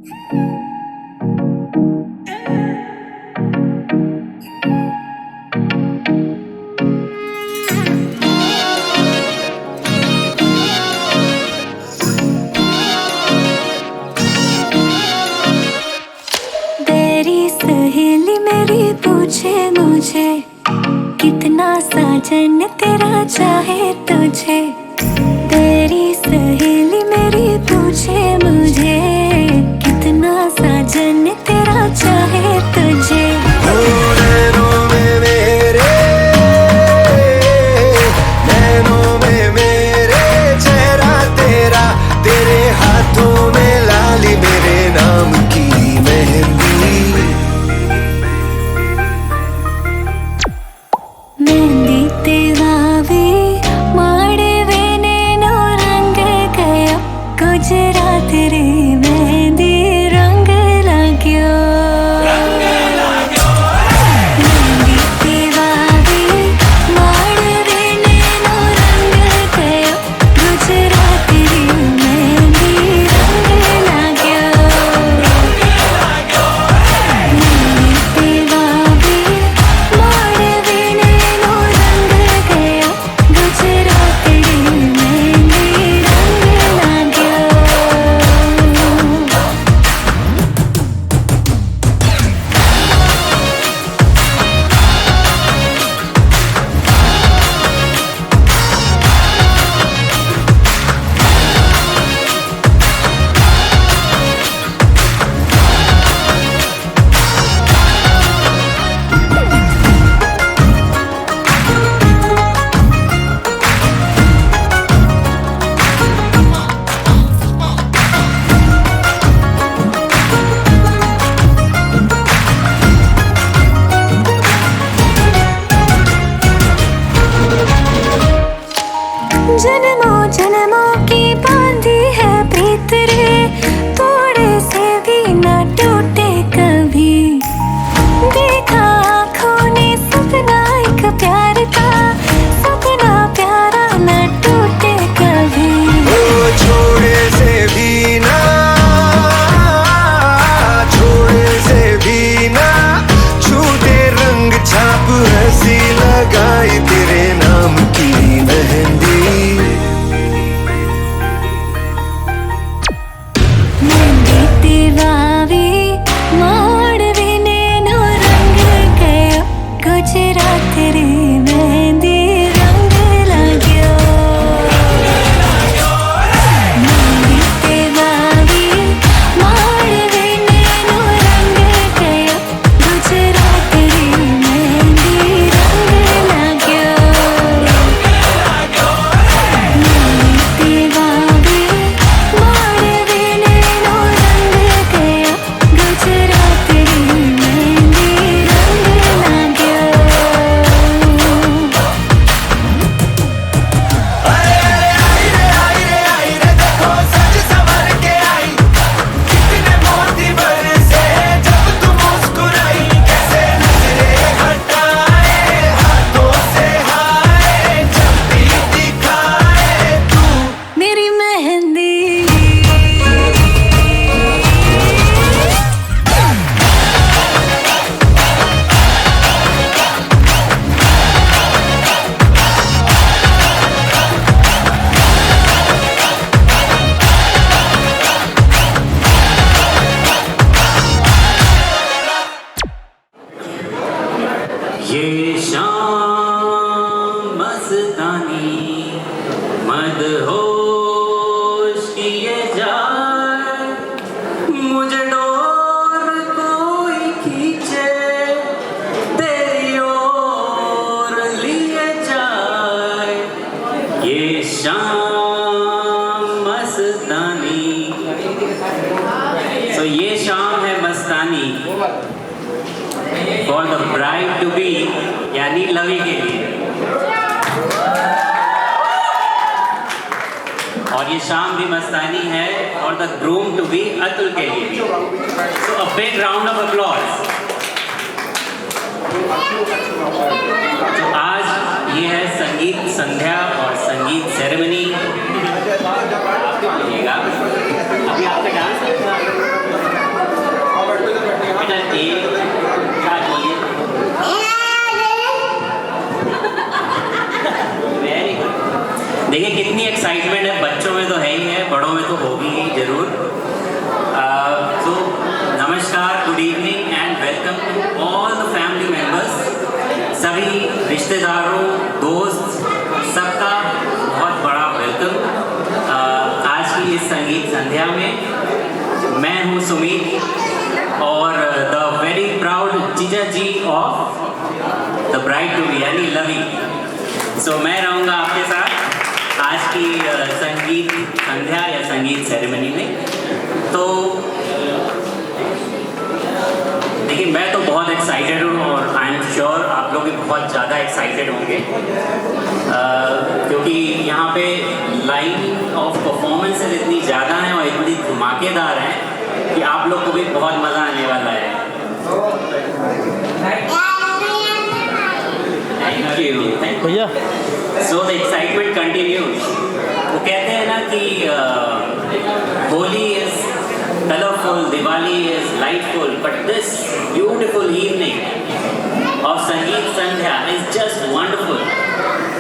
तेरी सहेली मेरी पूछे मुझे कितना साजन तेरा चाहे तुझे। तेरी सहेली मेरी पूछे मुझे कितना साजन तेरा चाहे तुझे। नैनों में मेरे, नैनों में मेरे चेहरा तेरा, तेरे हाथों में लाली मेरे नाम की मेहंदी। मेहंदी तेवावी माड़वे नेनो रंग गयो गुजरात रे मेहंदी रंग लाग्यो। मेहंदी तेवावी माड़वे नेनो रंग गयो गुजरात रे मेहंदी रंग लाग्यो। मेहंदी तेवावी माड़वे नेनो रंग गयो गुजरात रे मेहंदी रंग लाग्यो। जन्मों जन्मों की बांधी है प्रीत रे, थोड़े से भी न टूटे कभी। देखा आँखों ने सपना एक प्यार का, सपना प्यारा न टूटे कभी। ओ छोड़े से भी ना, छोड़े से भी ना छूटे रंग छाप हंसी लगाई तेरे नाम की मेहंदी। मेहंदी तेवावी माड़वे नेनो रंग गयो गुजरात रे मेहंदी रंग लाग्यो। मेहंदी तेवावी माड़वे नेनो रंग गयो गुजरात रे मेहंदी रंग लाग्यो। मेहंदी तेवावी माड़वे नेनो रंग गयो गुजरात रे मेहंदी रंग लाग्यो। देखो सज संवर के आई, कितने मोती बरसे जब तुम मुस्कुराई। कैसे नजरें हटाए हाथों से हाय, जब भी दिखाए तू मेरी मेहंदी ये शाम मस्तानी मदहोश किए जाए, मुझे डोर कोई खींचे तेरी ओर लिए जाए। ये शाम मस्तानी, तो ये शाम है मस्तानी for the bride to be, यानी लवी के लिए। और ये शाम भी मस्तानी है और the groom to be Atul के लिए भी। So a big round of applause. तो आज ये है संगीत संध्या और संगीत सेरेमनी। अभी आपका डांस रिश्तेदारों, दोस्त, सबका बहुत बड़ा वेलकम आज की इस संगीत संध्या में। मैं हूँ सुमित और द वेरी प्राउड जीजा जी of the bride to be यानी लवी। सो मैं रहूँगा आपके साथ आज की संगीत संध्या या संगीत सेरेमनी में। तो देखिए, मैं तो बहुत एक्साइटेड हूँ और आई एम श्योर आप लोग भी बहुत ज़्यादा एक्साइटेड होंगे क्योंकि यहाँ पे लाइन ऑफ परफॉर्मेंसेस इतनी ज़्यादा हैं और इतनी धमाकेदार हैं कि आप लोग को भी बहुत मज़ा आने वाला है। थैंक यू भैया। So the excitement continues. वो कहते हैं ना कि Holi is colorful, Diwali is lightful, but this beautiful evening of Sangeet Sandhya is just wonderful.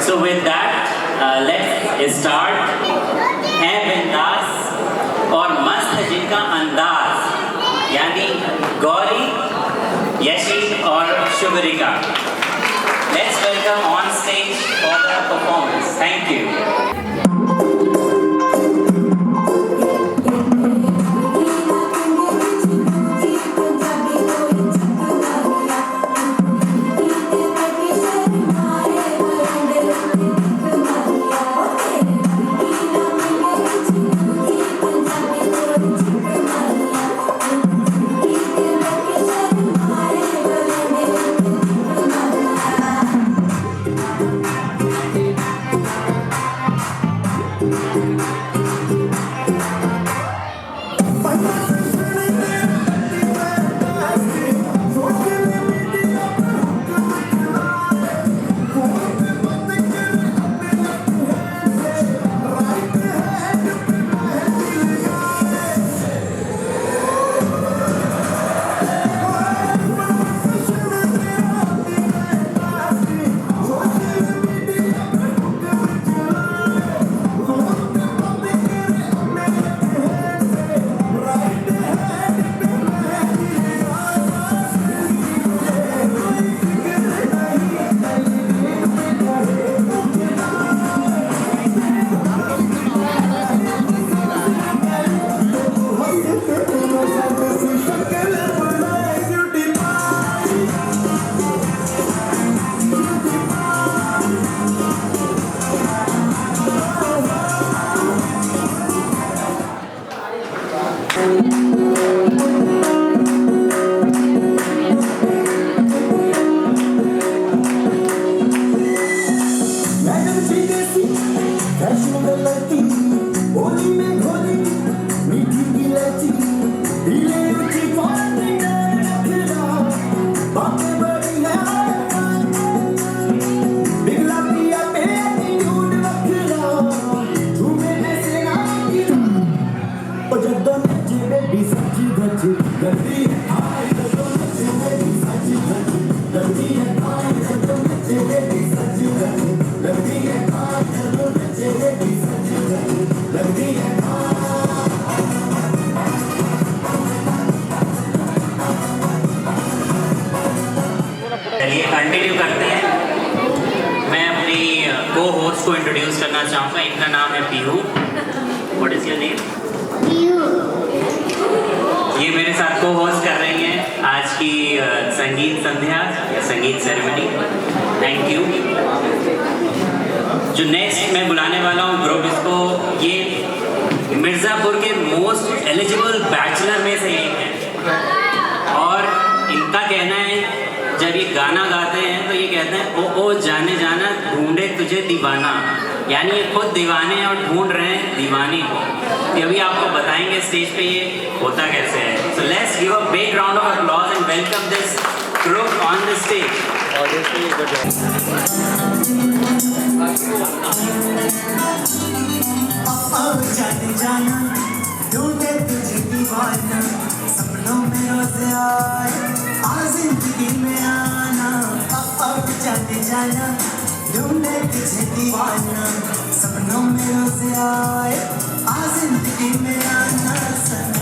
So with that, let's start. है बिंदास और मस्त है जिनका अंदाज, यानी गौरी, यशी और शुभरिका। Let's welcome on stage for the performance. Thank you. चलिए कंटिन्यू करते हैं। मैं अपनी को होस्ट को इंट्रोड्यूस करना चाहूँगा। इनका नाम है Pihu. What is your name? ये मेरे साथ को होस्ट कर रही हैं आज की संगीत संध्या या संगीत सेरेमनी। Thank you. जो नेक्स्ट मैं बुलाने वाला हूँ ग्रुप, इसको ये मिर्ज़ापुर के मोस्ट एलिजिबल बैचलर में से एक है और इनका कहना है जब ये गाना गाते हैं तो ये कहते हैं ओ जाने जाना ढूंढे तुझे दीवाना, यानी ये खुद दीवाने हैं और ढूंढ रहे हैं दीवानी को। ये अभी आपको बताएंगे स्टेज पे ये होता कैसे है। So let's give a big round of applause and welcome this group on the stage. जाने जाना ढूंढे तुझे दीवाना, सपनों में रोज आए आ जिंदगी में आना। अब जाने जाना ढूंढे तुझे दीवाना, सपनों में रोज आए आ जिंदगी में आना सनम।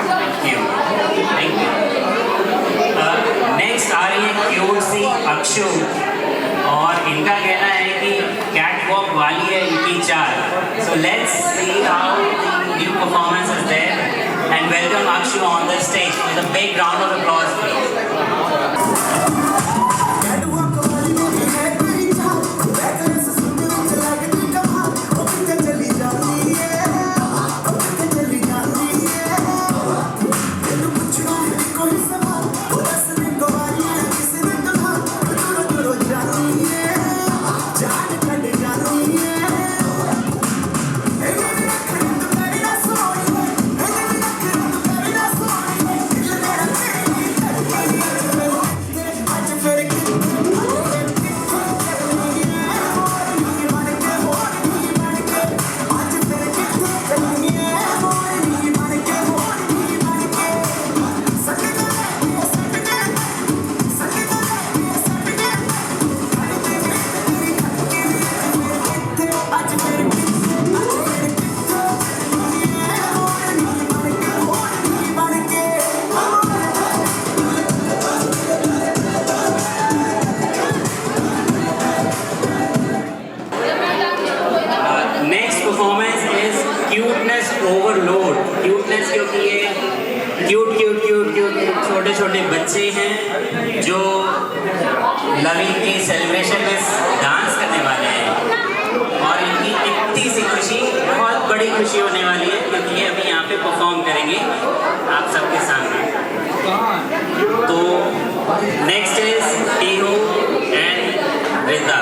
Thank you. Thank you. Next आ रही है क्यूट सी अक्षु और इनका कहना है कि कैट वॉक वाली है इनकी चाल. So let's see how new performance is there and welcome Akshu on the stage with a big round of applause please. Overload. Cuteness क्योंकि ये क्यूट छोटे छोटे बच्चे हैं जो लविंग की सेलिब्रेशन में डांस करने वाले हैं और इनकी इतनी सी खुशी बहुत बड़ी खुशी होने वाली है क्योंकि ये अभी यहाँ पे परफॉर्म करेंगे आप सबके सामने. तो नेक्स्ट इज टीनू एंड रिदा.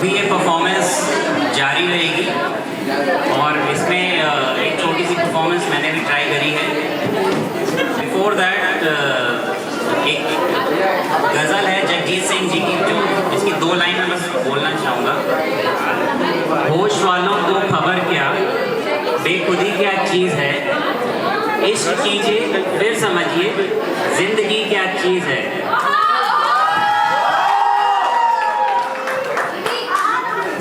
ये परफॉर्मेंस जारी रहेगी और इसमें एक छोटी सी परफॉर्मेंस मैंने भी ट्राई करी है. बिफोर दैट एक गज़ल है जगजीत सिंह जी की जो इसकी 2 लाइन में बस बोलना चाहूँगा. होश वालों को खबर क्या बेखुदी क्या चीज़ है, इश्क कीजिए फिर समझिए जिंदगी क्या चीज़ है.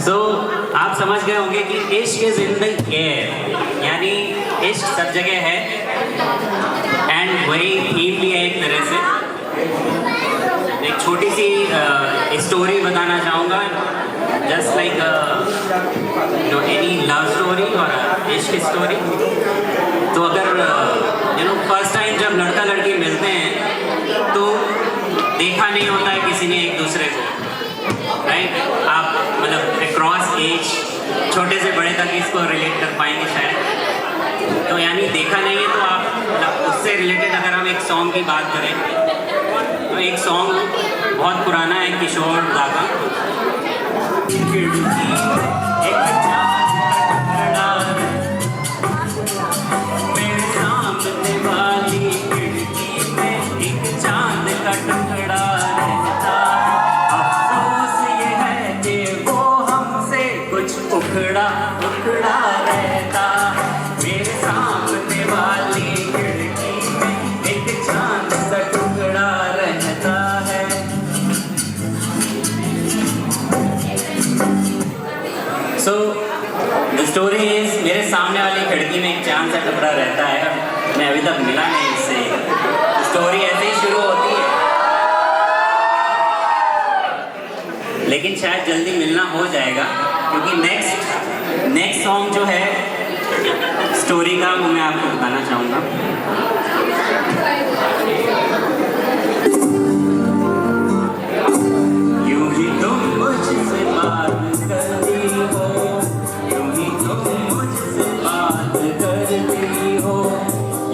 तो आप समझ गए होंगे कि इश्क जिंदगी है यानी इश्क सब जगह है एंड वही थीम भी है एक तरह से. एक छोटी सी स्टोरी बताना चाहूँगा just like any love story और इश्क स्टोरी. तो अगर फर्स्ट टाइम जब लड़का लड़की मिलते हैं तो देखा नहीं होता है किसी ने एक दूसरे को, राइट. आप मतलब अक्रॉस एज छोटे से बड़े तक इसको रिलेट कर पाएंगे शायद. तो यानी देखा नहीं है तो आप मतलब उससे रिलेटेड अगर हम एक सॉन्ग की बात करें तो एक सॉन्ग बहुत पुराना है किशोर दा का. मेरे सामने वाली खिड़की में एक चांद का टुकड़ा रहता. अफसोस ये है कि वो हमसे टुकड़ा टुकड़ा रहता मेरे सामने वाली खिड़की में एक चांद सा टुकड़ा रहता है। So the story is मेरे सामने वाली खिड़की में एक चांद सा टुकड़ा रहता है। मैं अभी तक मिला नहीं इससे। स्टोरी ऐसे ही शुरू होती है, लेकिन शायद जल्दी मिलना हो जाएगा, क्योंकि नेक्स्ट सॉन्ग जो है स्टोरी का वो मैं आपको बताना चाहूँगा। यूं ही तुम मुझसे बात करती हो, यूं ही तुम मुझसे बात करती हो,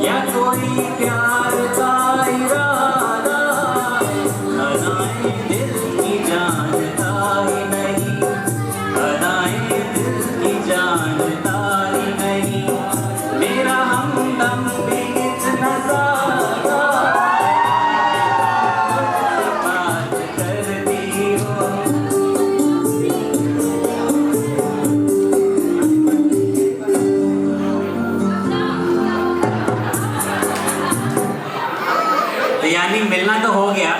या कोई प्यार का इरादा अदाएं दिल की जानता ही नहीं, अदाएं दिल की जानता ही नहीं, मेरा हमदम भी इतना ज़्यादा बात करती हो। तो यानी मिलना तो हो गया,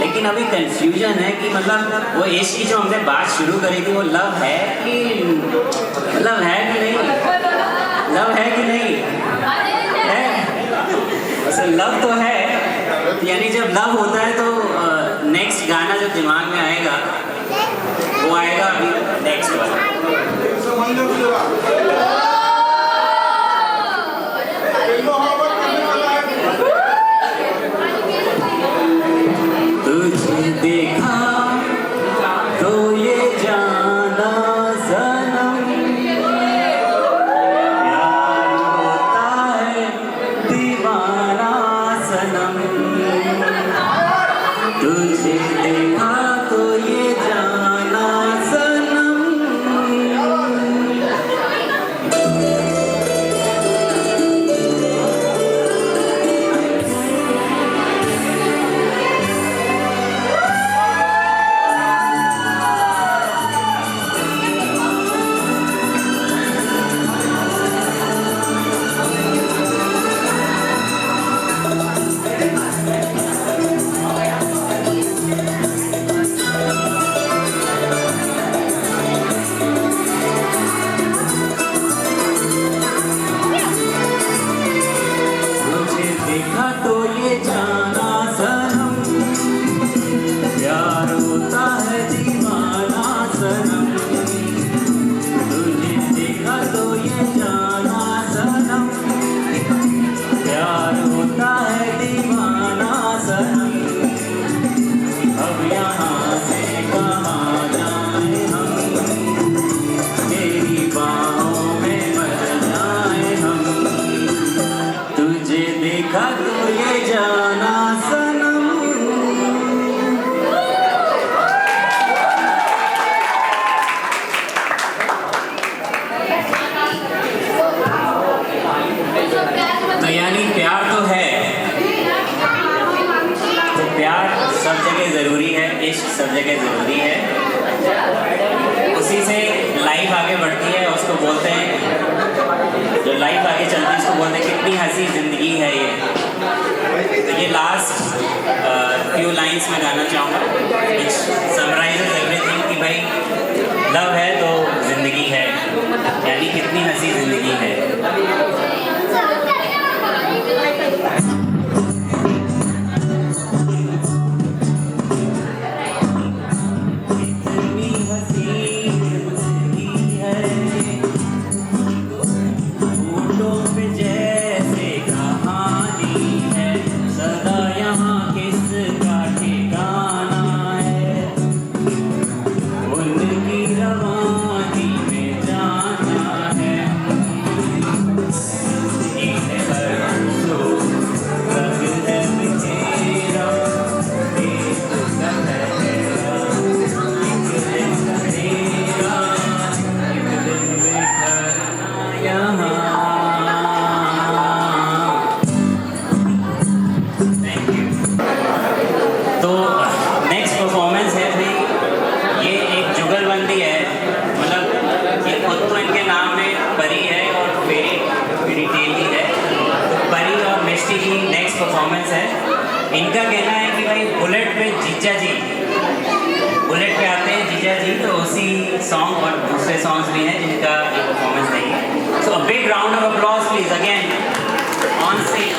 लेकिन अभी कंफ्यूजन है कि मतलब वो इश्क की जो हमने बात शुरू करी थी वो लव है कि मतलब है कि नहीं, लव है कि नहीं है। वैसे लव तो है, यानी जब लव होता है तो नेक्स्ट गाना जो दिमाग में आएगा वो आएगा अभी नेक्स्ट वाला। तुझे देखा तो ये जाना सनम, प्यार होता है दीवाना सनम, तुझे देखा तो ये जाना सनम। तुझे देखा तो ये जाना सनम, प्यार होता है दीवाना सनम, तुझे देखा तो ये जाना सनम, प्यार होता है दीवाना सनम। अब यहाँ से कहाँ जाए हम, तेरी बाहों में मर जाए हम, तुझे देखा तो ये जाना सनम। तो यानी प्यार तो है, तो प्यार सब जगह ज़रूरी है, इश्क सब जगह ज़रूरी है, उसी से लाइफ आगे बढ़ती है। उसको बोलते हैं, जो लाइफ आगे चलती है उसको बोलते हैं कितनी हंसी ज़िंदगी है ये। तो ये लास्ट फ्यू लाइंस में गाना चाहूँगा, विच समराइजेस एवरीथिंग कि भाई लव है तो ज़िंदगी है, यानी कितनी हंसी ज़िंदगी है। कितनी हंसी ज़िंदगी है, होठों पे जैसे कहानी है, सदा यहाँ किसका ठिकाना है, उनकी रवानी में जाना है, इनका कहना है कि भाई बुलेट पे जीजा जी, बुलेट पे आते हैं जीजा जी, तो उसी सॉन्ग और दूसरे सॉन्ग्स भी हैं जिनका एक परफॉर्मेंस देंगे। So a big round of applause please again on stage.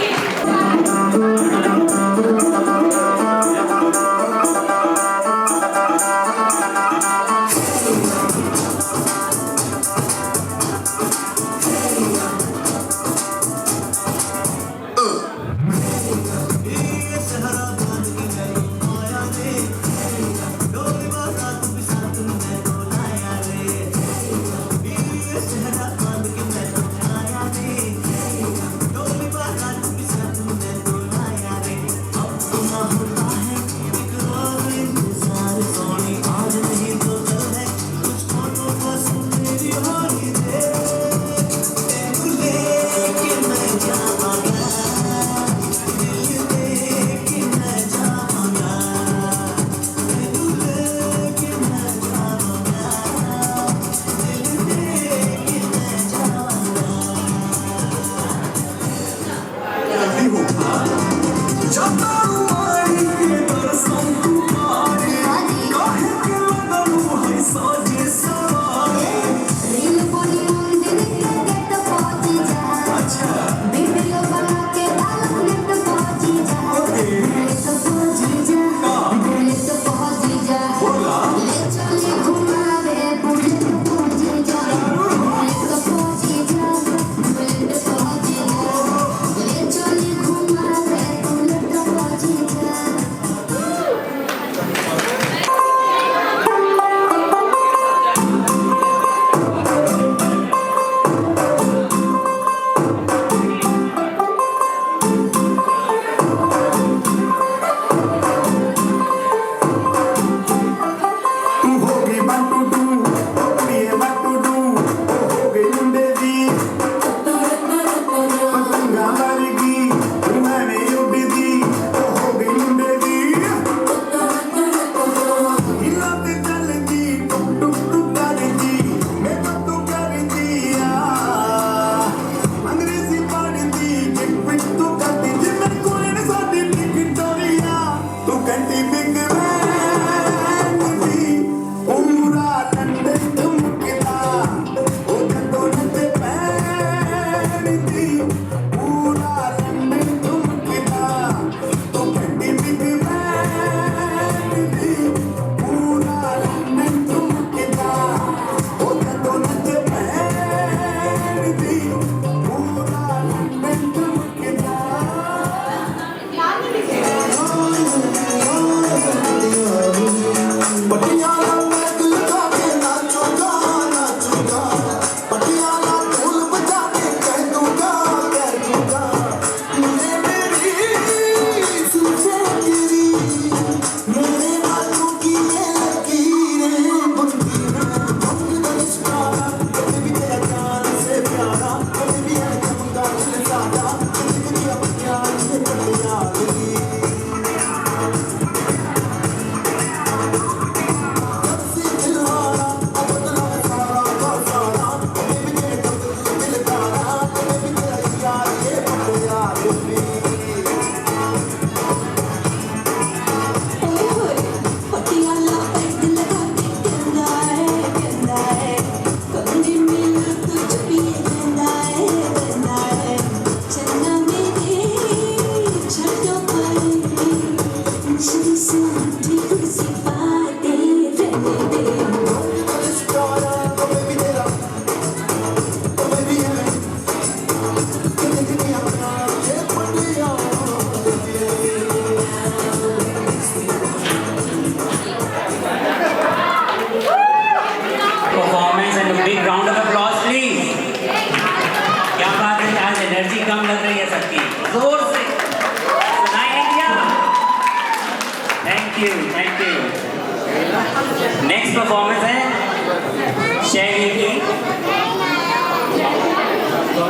Next performance है शैली की,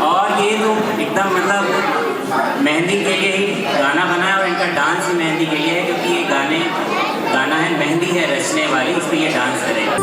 और ये तो एकदम मतलब मेहंदी के लिए ही गाना बना है और इनका डांस ही मेहंदी के लिए है, क्योंकि ये गाना है मेहंदी है रचने वाली, इस पर ये डांस करेगा।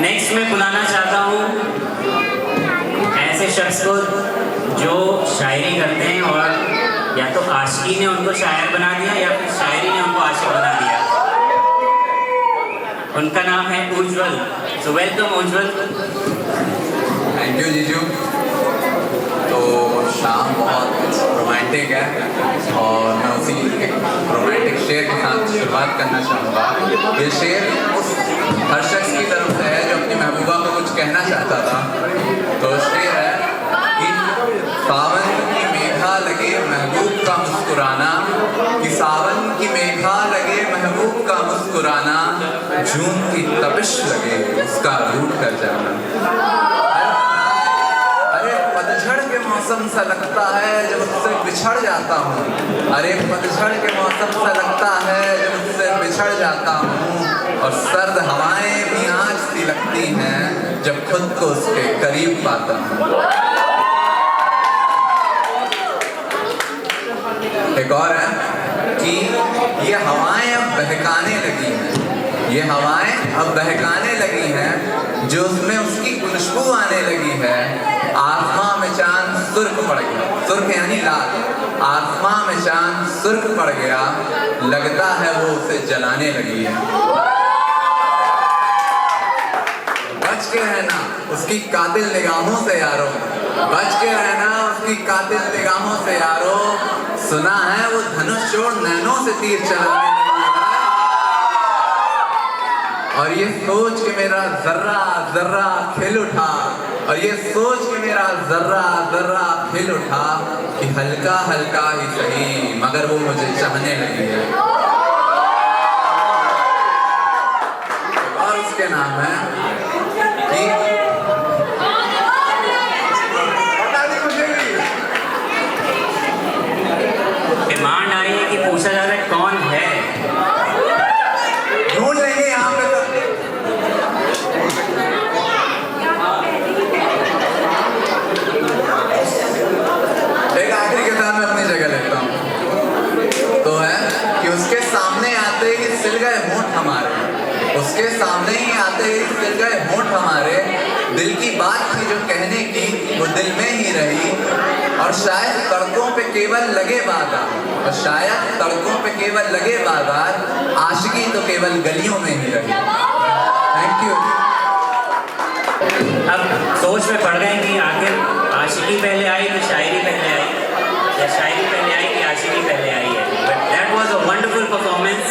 नेक्स्ट मैं बुलाना चाहता हूँ ऐसे शख्स को जो शायरी करते हैं और या तो आशिकी ने उनको शायर बना दिया या फिर शायरी ने उनको आशिक बना दिया। उनका नाम है Ujjwal. So welcome Ujjwal. Thank you जीजू। तो शाम बहुत रोमांटिक है और मैं उसी रोमांटिक शेर के साथ शुरुआत करना चाहूँगा। ये शेर उस हर शख्स की तरफ से है जो अपनी महबूबा को कुछ कहना चाहता था। तो शेर है कि सावन की मेघा लगे महबूब का मुस्कुराना, कि सावन की मेघा लगे महबूब का मुस्कुराना, जून की तपिश लगे उसका रूठ कर जाना। पतझड़ के मौसम सा लगता है जब उससे बिछड़ जाता हूँ, अरे पतझड़ के मौसम सा लगता है जब उससे बिछड़ जाता हूँ, और सर्द हवाएं भी आँच सी लगती हैं जब खुद को उसके करीब पाता हूँ। एक और है कि ये हवाएं अब बहकाने लगी हैं, ये हवाएं अब बहकाने लगी हैं, जो उसमें उसकी खुशबू आने लगी है। आसमां में चांद सुर्ख पड़ गया, सुर्ख यानी लाल, आसमां में चांद सुर्ख पड़ गया, लगता है वो उसे जलाने लगी है। बच के रहना उसकी कातिल निगाहों से यारो, बच के रहना उसकी कातिल निगाहों से यारो, सुना है वो धनुष छोड़ नैनों से तीर चलाने लगी है। और ये सोच के मेरा जर्रा जर्रा खिल उठा, और ये सोच के मेरा जर्रा जर्रा खिल उठा, कि हल्का हल्का ही सही मगर वो मुझे चाहने लगी है। और उसके नाम है कि डिमांड आई है कि पूछा जा रहा है कौन है। ढूंढ लेंगे यहाँ पे। एक आखिरी के साथ मैं अपनी जगह लेता हूँ। तो है कि उसके सामने आते ही सिल गए होंठ हमारे, उसके सामने ही आते ही सिल गए होंठ हमारे, दिल की बात थी जो कहने की वो दिल में ही रही, और शायद सड़कों पे केवल लगे बाजार, और शायद सड़कों पे केवल लगे बाजार, आशिकी तो केवल गलियों में ही रही। Thank you. अब सोच में पड़ गए कि आखिर आशिकी पहले आई कि शायरी पहले आई, या शायरी पहले आई कि आशिकी पहले आई है। But that was a wonderful performance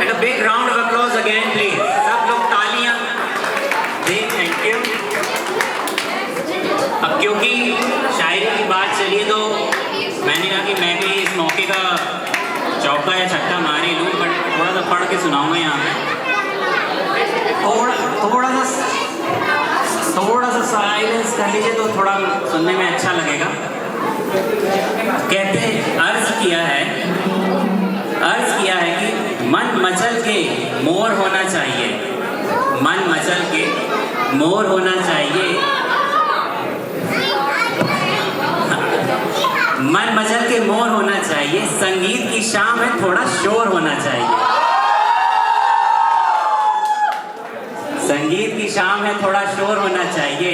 and a big round of applause again please. सब लोग तालियां दें। Thank you. अब क्योंकि शायरी की बात चली तो मैंने कहा कि मैं भी इस मौके का चौका या छक्का मार ही लूँ, बट थोड़ा सा पढ़ के सुनाऊंगा यहाँ पे। थोड़ा सा साइलेंस कर लीजिए तो थोड़ा सुनने में अच्छा लगेगा। कहते हैं अर्ज किया है कि मन मचल के मोर होना चाहिए, मन मचल के मोर होना चाहिए, मन मचल के मोर होना चाहिए, संगीत की शाम है थोड़ा शोर होना चाहिए, संगीत की शाम है थोड़ा शोर होना चाहिए,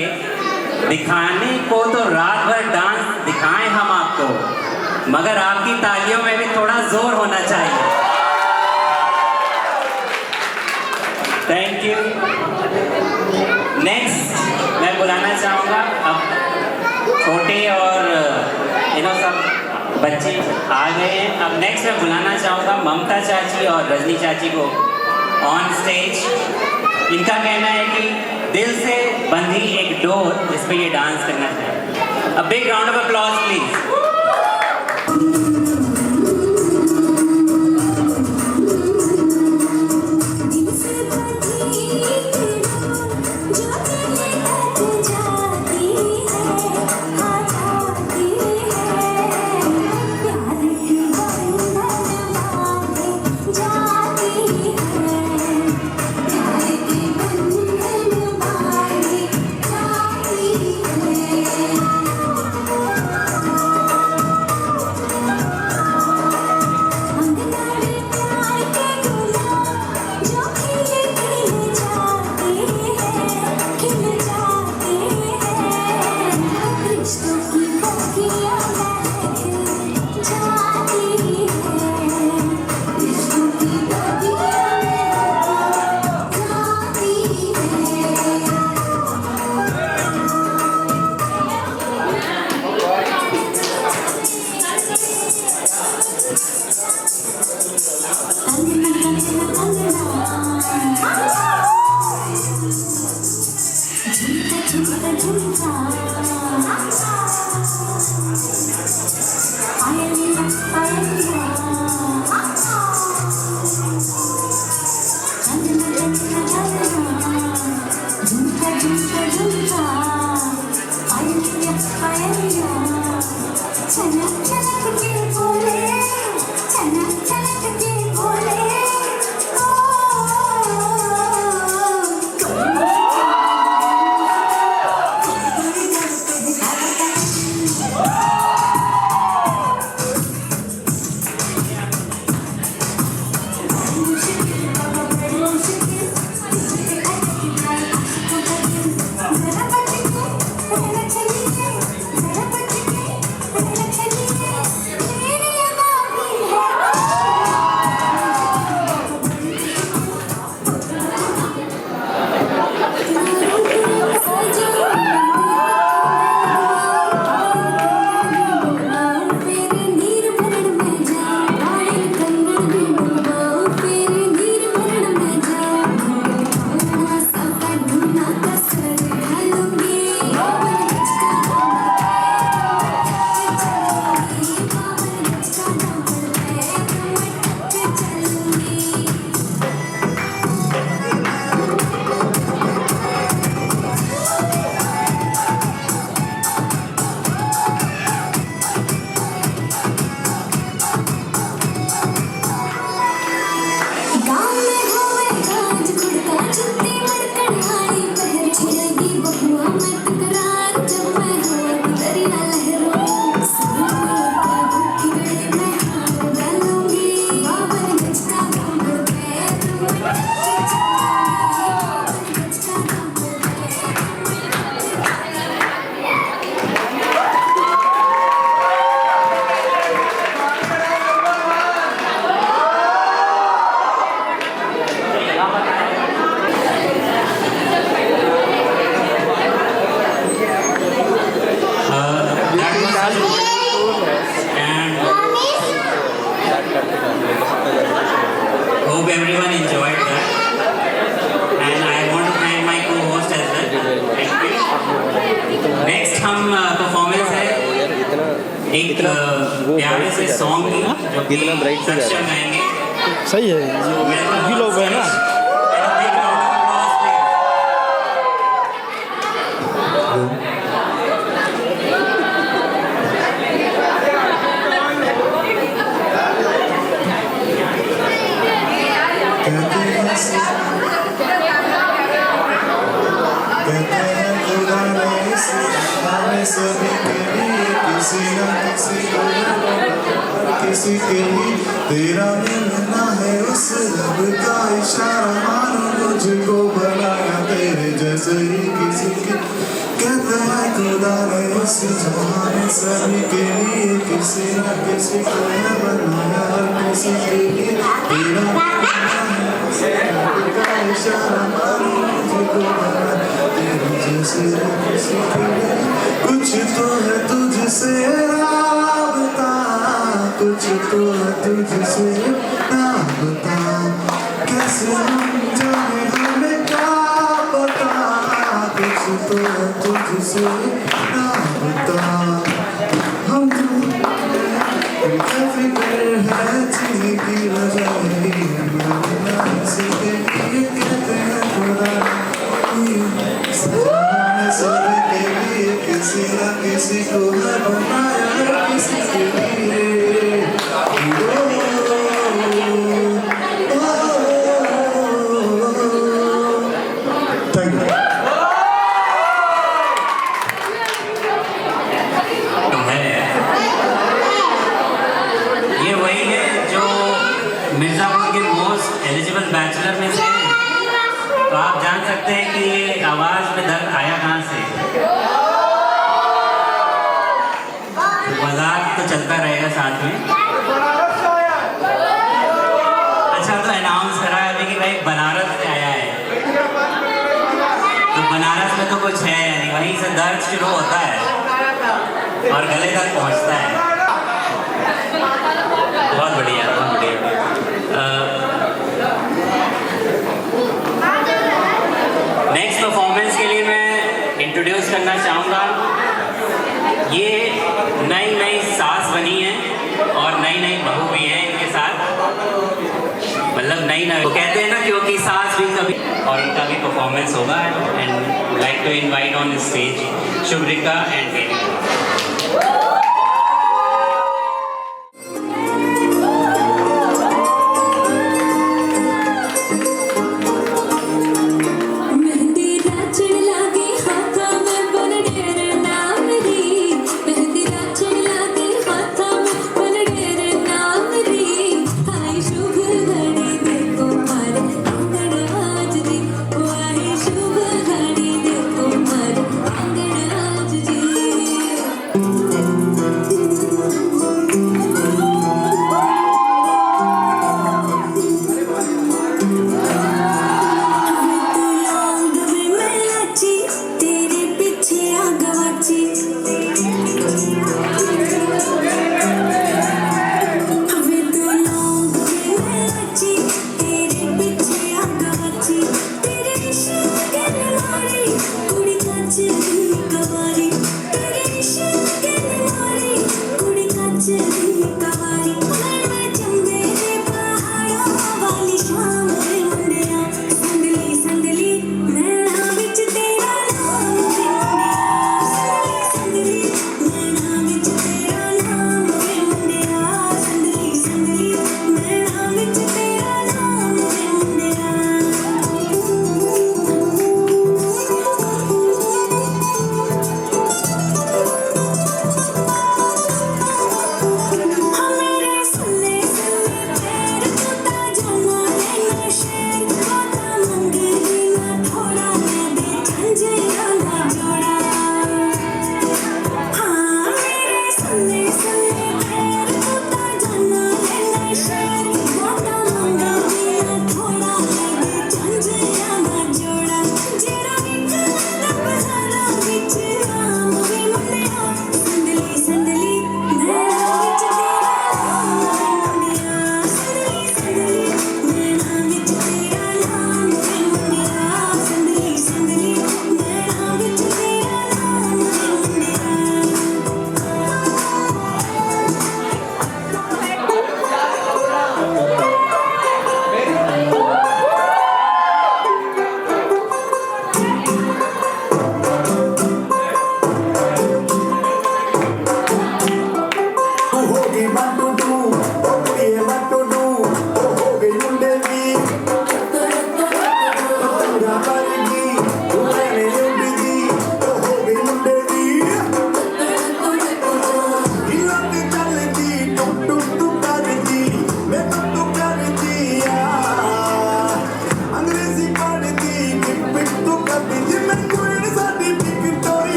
दिखाने को तो रात भर डांस दिखाएं हम आपको, मगर आपकी तालियों में भी थोड़ा जोर होना चाहिए। Thank you. नेक्स्ट मैं बुलाना चाहूँगा, अब छोटे और सब बच्चे आ गए हैं। अब नेक्स्ट मैं बुलाना चाहूँगा ममता चाची और रजनी चाची को ऑन स्टेज। इनका कहना है कि दिल से बंधी एक डोर जिस पे ये डांस करना चाहिए। अ big round of applause please. झुमका झुमका पायलिया पायलिया चलना चलना चलना झुमका झुमका झुमका पायलिया पायलिया चनक चनक के बोले चनक चनक के बोले Hope everyone enjoyed that. And I want to thank my co-host as well. Thank you. Next हम परफॉर्मेंस है एक प्यारे से सॉन्ग की जो कि सक्षम गाएंगे. सही है ये लोग है ना सभी के लिए किसी न किसी को किसी के लिए तेरा मिलना है उस रब का इशारा मानो मुझको बनाया तेरे जैसे ही किसी के कहते हैं खुदा ने इस जहां में सभी के लिए किसी न किसी को बनाया हर किसी के लिए तेरा मिलना है उस रब का इशारा मानो मुझको बनाया तेरे जैसे किसी के लिए कुछ तो है तुझसे राबता कुछ तो है तुझसे राबता कैसे हम जाने हमें क्या पता कुछ तो है तुझसे राबता हम फिक्र है चीज़ की रजाई मरना इसके लिए कहते हैं खुदा सभी के लिए किसी न किसी को है बनाया किसी के लिए थैंक यू. ये वही है जो मिर्जापुर के मोस्ट एलिजिबल बैचलर में से. तो आप जान सकते हैं कि ये आवाज़ में दर्द आया कहाँ से. मजाक तो चलता रहेगा साथ में. अच्छा तो अनाउंस करा है अभी कि भाई बनारस से आया है. तो बनारस में तो कुछ है यानी वहीं से दर्द शुरू होता है और गले तक पहुँचता है. बहुत बढ़िया बहुत बढ़िया. नेक्स्ट परफॉर्मेंस के लिए मैं इंट्रोड्यूस करना चाहूँगा, ये नई नई सास बनी है और नई नई बहू भी है इनके साथ, मतलब नई नई, वो कहते हैं ना क्योंकि सास भी कभी, और इनका भी परफॉर्मेंस होगा। And like to invite on stage Shubhrika and Vedika.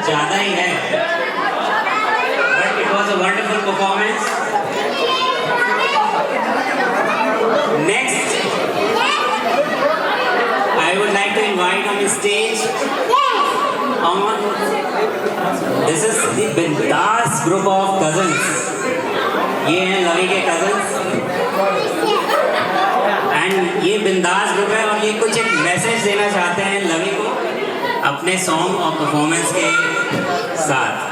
ज़्यादा ही है, but it was a wonderful performance. Next I would like to invite on the stage on this is the बिंदास ग्रुप ऑफ कजन्स। ये हैं लवी के कजन्स एंड ये बिंदास group है और ये कुछ एक मैसेज देना चाहते हैं लवी को अपने सॉन्ग और परफॉर्मेंस के साथ।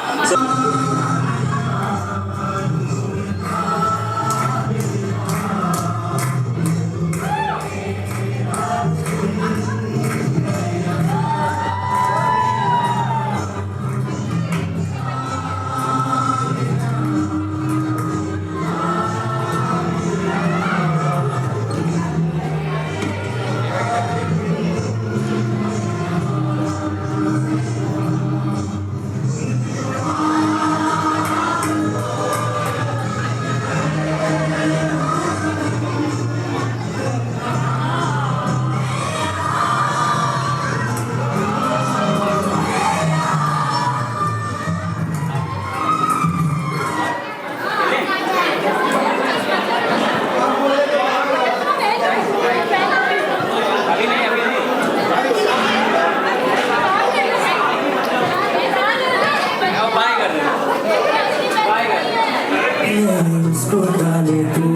मुझको डाले तू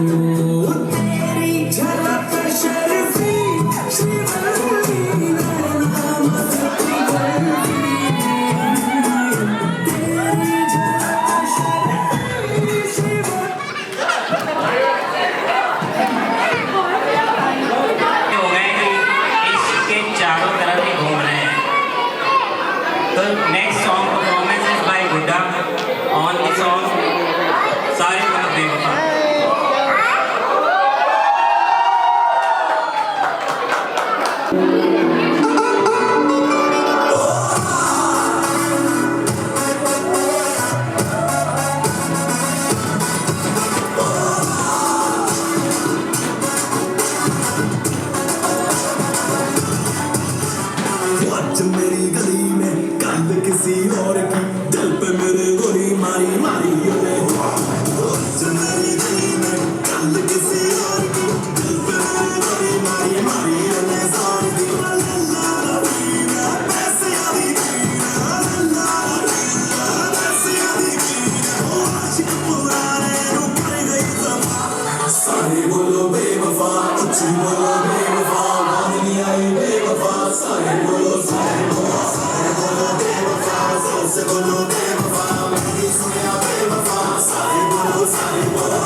तेरी झलक शर्फी श्रीवल्ली नैना मस्ती बर्फी तेरी झलक शर्फी श्रीवल्ली हो गए कि इश्क के चारों तरफ ही घूम रहे हैं। तो next song performance is by गुड्डा ऑन द सॉन्ग सारे मतलब बेवफा। आज मेरी गली में कल किसी और की दिल पे मेरे गोली मारी मारी आज मेरी गली में कल किसी और की दिल पे मेरे गोली मारी मारी सारी दी लल्ला लवीना पैसे आदि लल्ला लवीना पैसे आदि आशिक पुराने रुक गई ज़मां सारे बोलो बेवफा कुछ बोलो बेवफा मान नहीं आई बेवफा सारे बोलो बेवफा सबसे बोलो बेवफा मैंने सुना बेवफा सारे बोलो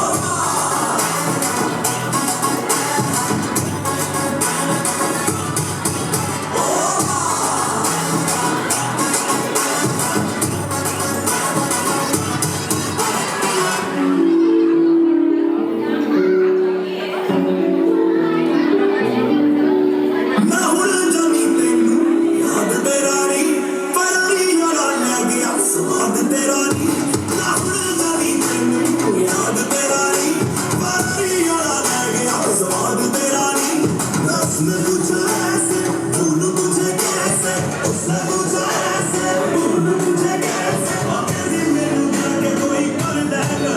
ना हुल जमी तेनू याद तेरा नहीं फरली वाला ले गया स्वाद तेरा नहीं ना हुल जमी तेनू याद तेरा नहीं फरली वाला ले गया स्वाद तेरा नहीं उसने तुझे ऐसे भूलूं तुझे कैसे उसने तुझे ऐसे भूलूं तुझे कैसे कैसे मेनू जाके कोई कर देगा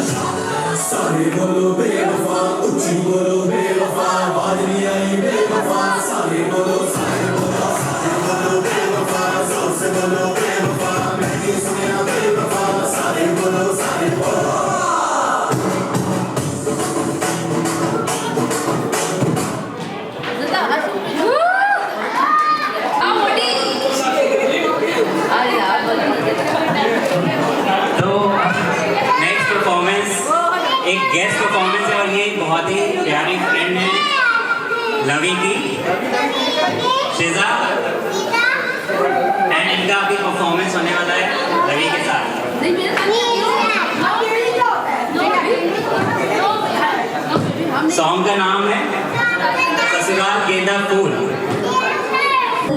सारे बोलो बेवफा ऊंची बोलो बेवफा आवाज नहीं आई बेवफा सारे बोलो बेवफा सबसे बोलो बेवफा मैंने सुना बेवफा सारे बोलो तो नेक्स्ट परफॉर्मेंस एक गेस्ट परफॉर्मेंस है और ये बहुत ही प्यारी फ्रेंड है लवी की शिजा एंड इनका भी परफॉर्मेंस होने वाला है लवी के साथ। सॉन्ग का नाम है ससुराल गेंदा फूल।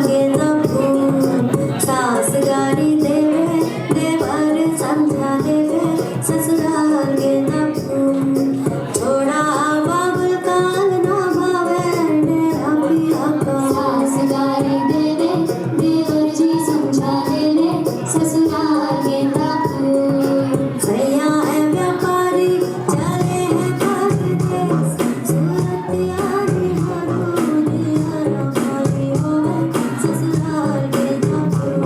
गेंदा फूल सास गारी देवे देवर समझा देवे ससुराल गेंदा फूल छोड़ा बाबुल काल ना भावे मेरा पिया का सास गारी देवे देवर जी समझा देवे ससुराल गेंदा फूल सैया है व्यापारी चले हैं खाली देश सूरत यारी मरूदी हरा खाली होवे ससुराल गेंदा फूल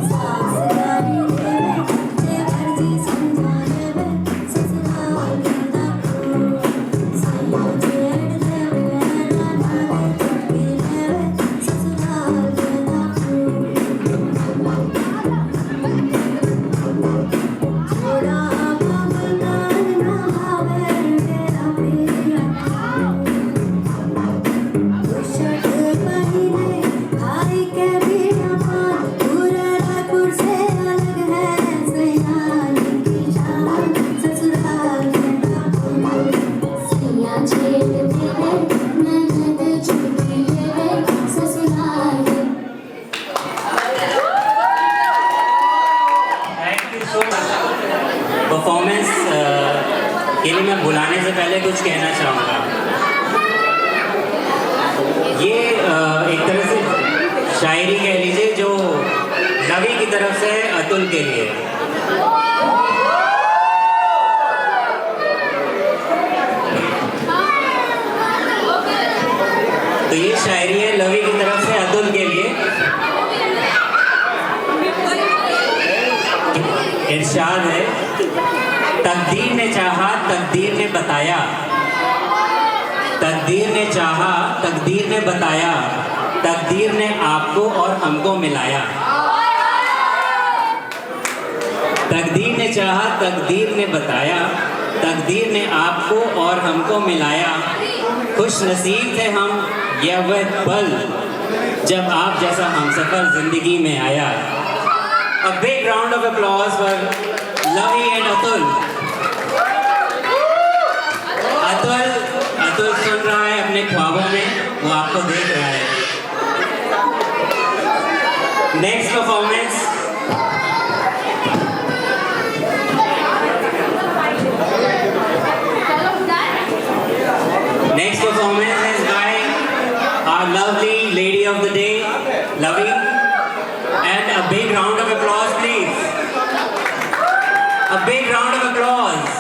सास गारी देवे देवर जी समझा देवे ससुराल गेंदा फूल सैया छेड़ देवे ना भावे चुपी लेवे ससुराल गेंदा फूल छोड़ा बाबुल काल ना भावे मेरा पिया बुशट पहिने भाई के बिना पान पूरे रायपुर से अलग है सयानी की शान ससुराल गेंदा फूल सैया छेड़ देवे ननद चुपी लेवे ससुराल thank you so much. Performance के लिए मैं बुलाने से पहले कुछ कहना चाहूँगा। ये एक तरह से शायरी कह लीजिए जो लवी की तरफ से अतुल के लिए। तो ये शायरी है लवी की तरफ से अतुल के लिए। इरशाद है, तकदीर ने चाहा तकदीर ने बताया, तकदीर ने चाहा तकदीर ने बताया, तकदीर ने आपको और हमको मिलाया। तकदीर ने चाहा तकदीर ने बताया, तकदीर ने आपको और हमको मिलाया। खुश नसीब थे हम, यह वह पल जब आप जैसा हमसफर जिंदगी में आया। A big round of applause for Lavi and Atul. Atul सुन रहा है अपने ख्वाबों में, वो आपको देख रहा है। Next performance is by our lovely lady of the day, Lavi. And a big round of applause, please. A big round of applause.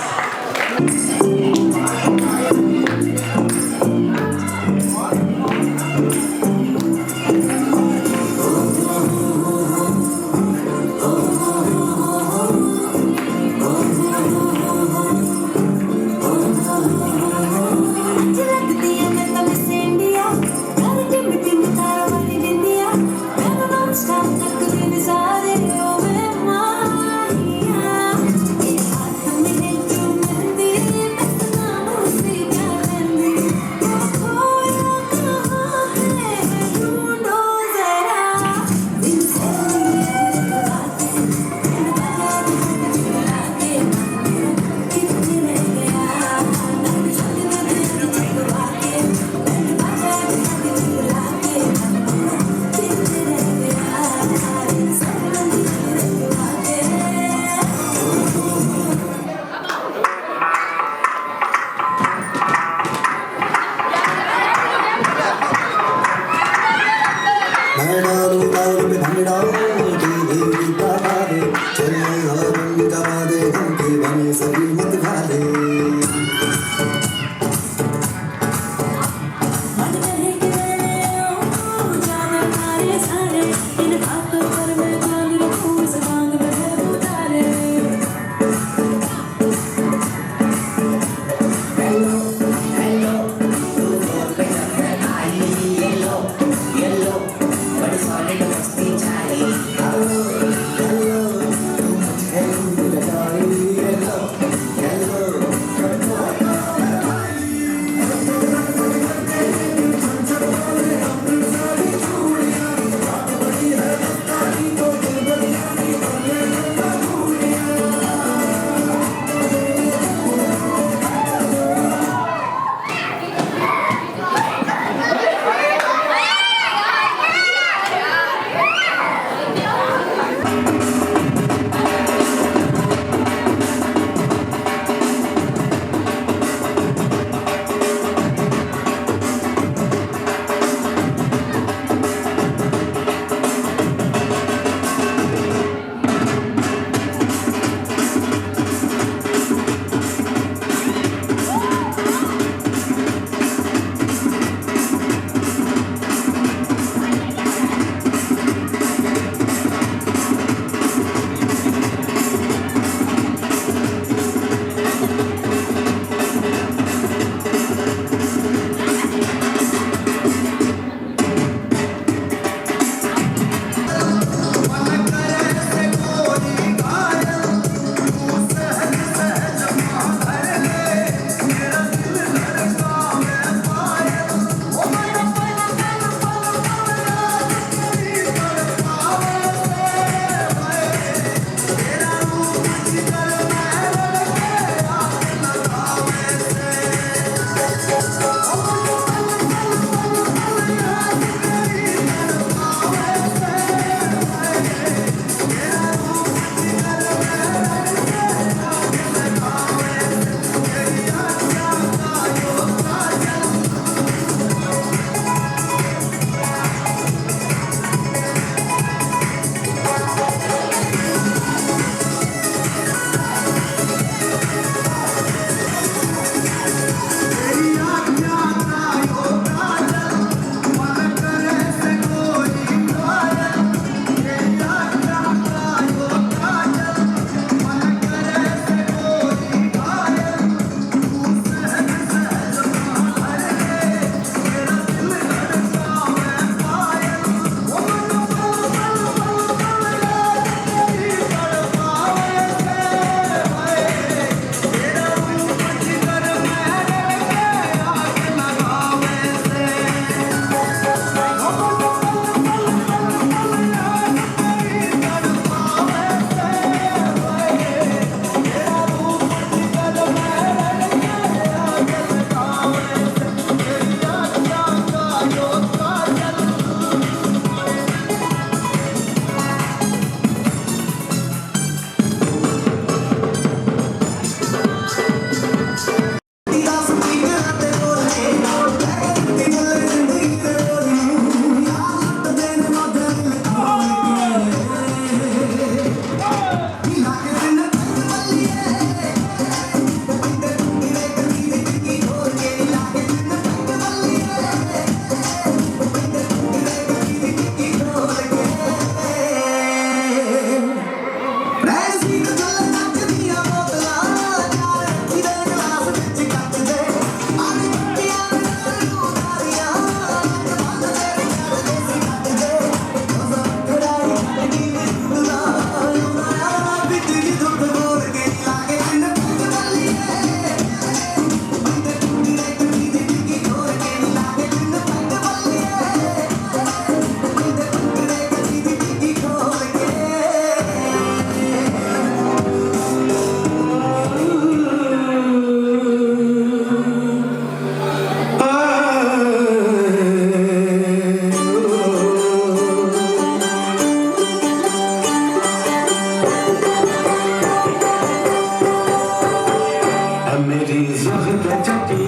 मेरी ज़ोहरा जटी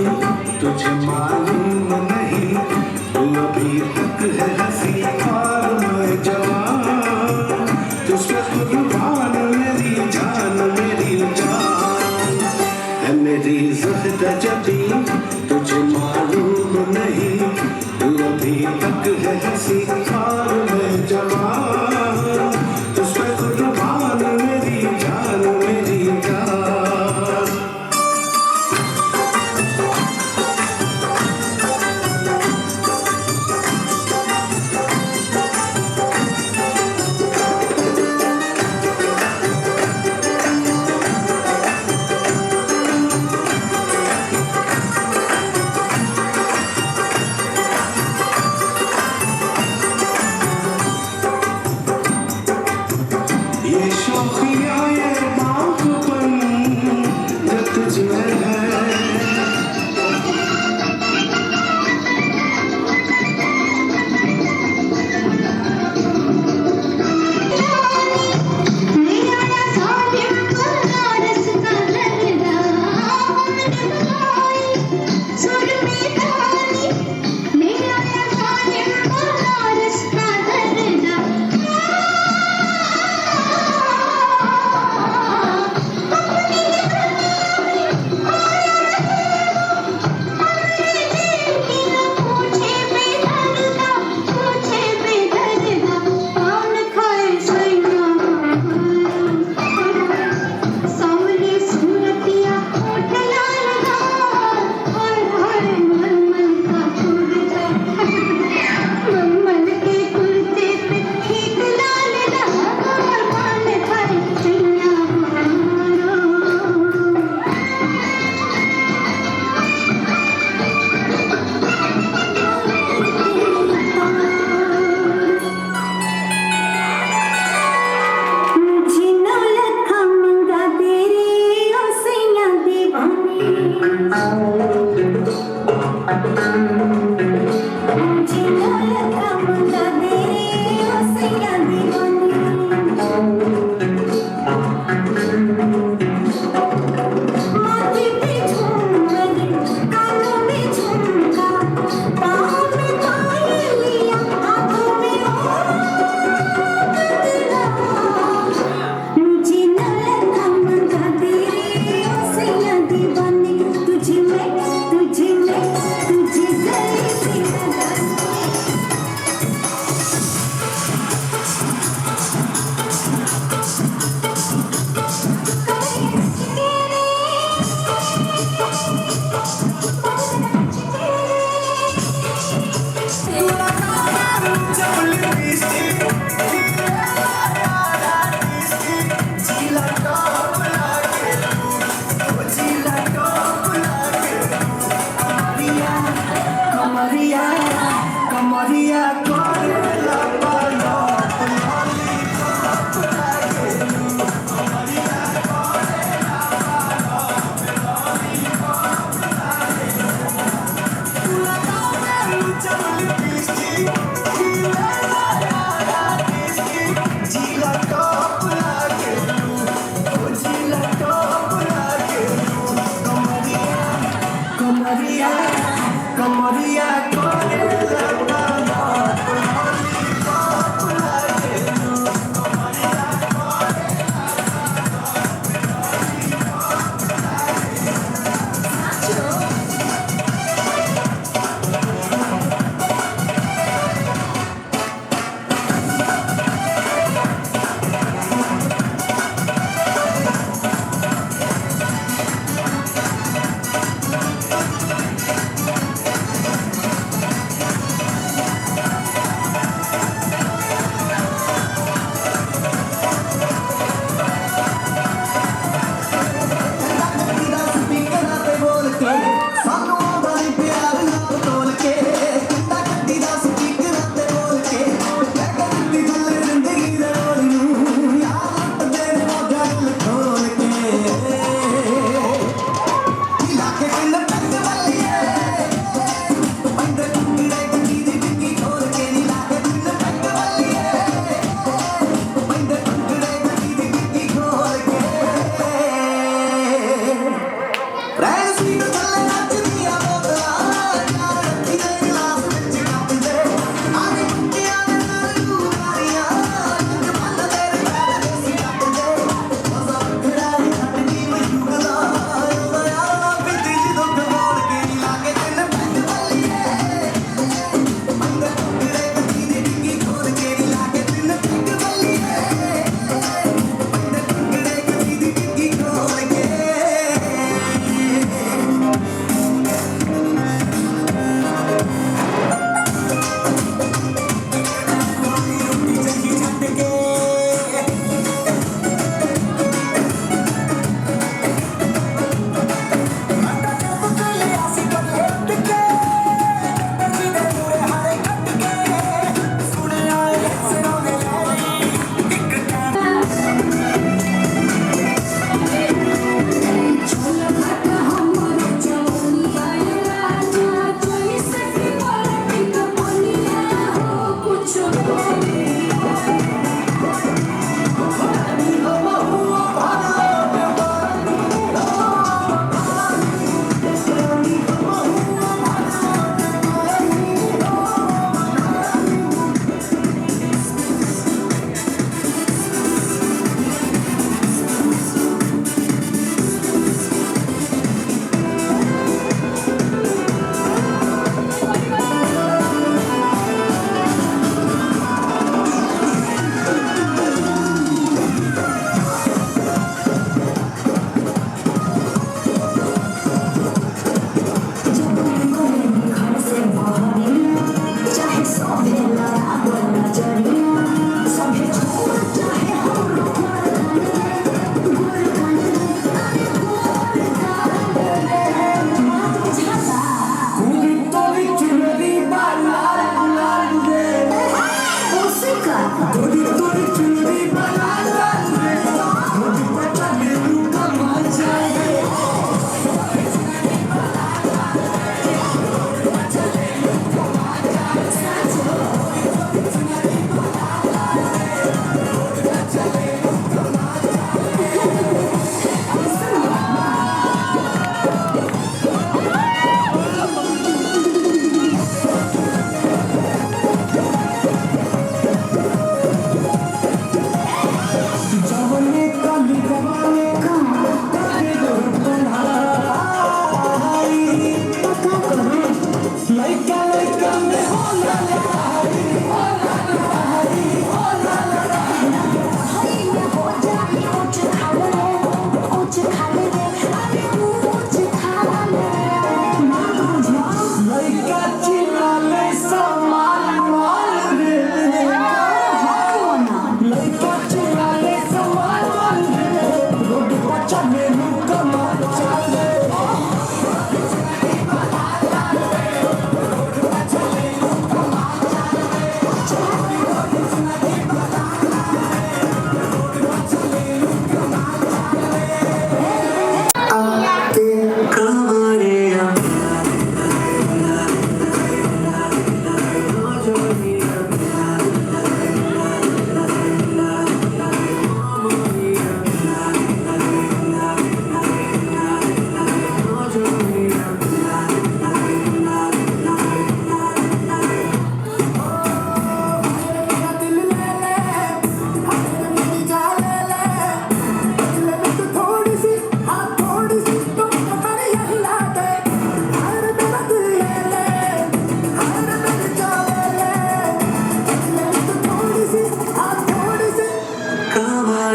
तुझे मालूम नहीं, तू अभी तक है हंसी और मैं जवान, तुझ पे कुर्बान मेरी जान है। मेरी ज़ोहरा जटी तुझे मालूम नहीं, तू अभी तक है हंसी और मैं जवान, तुझ पे कुर्बान मेरी जान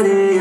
रे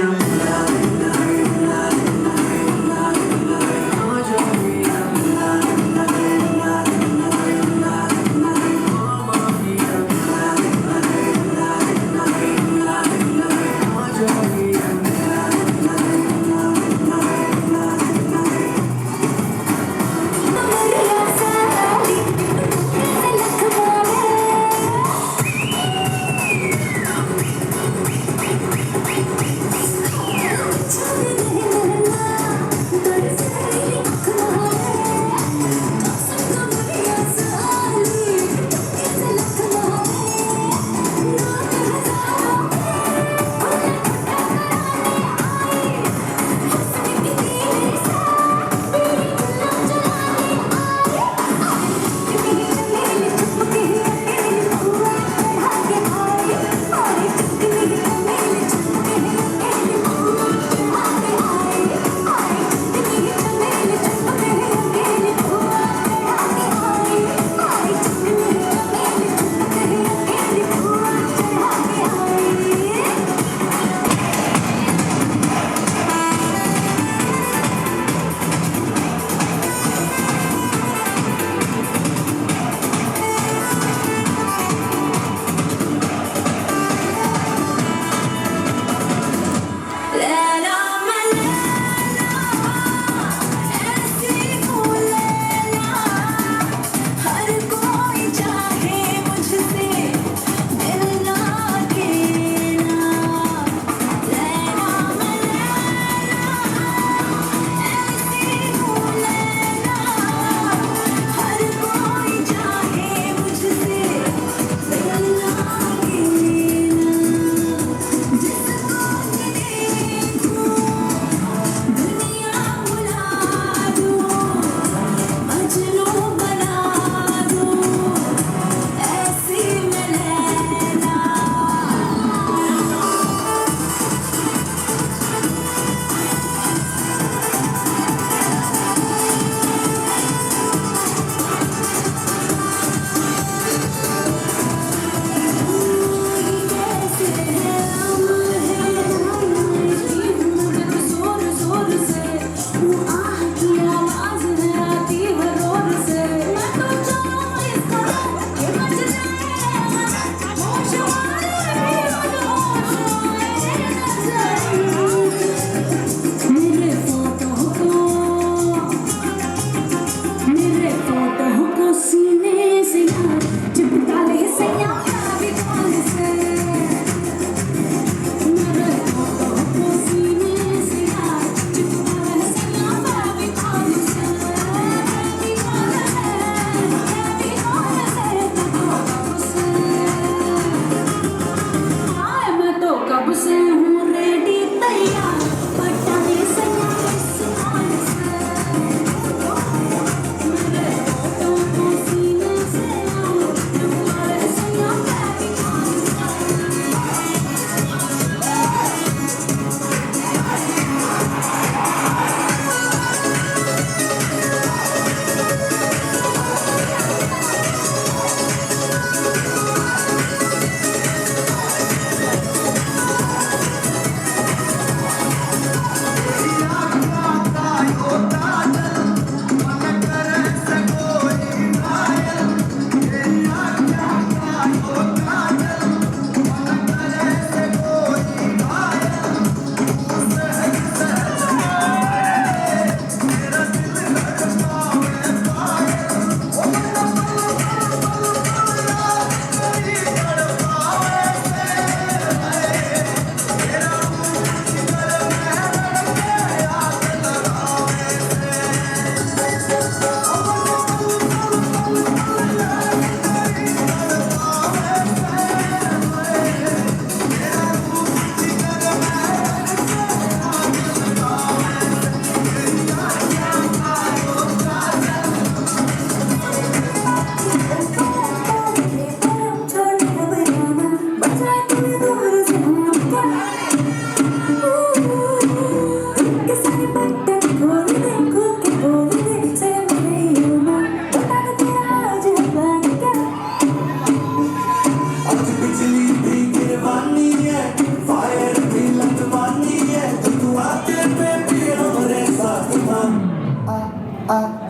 आ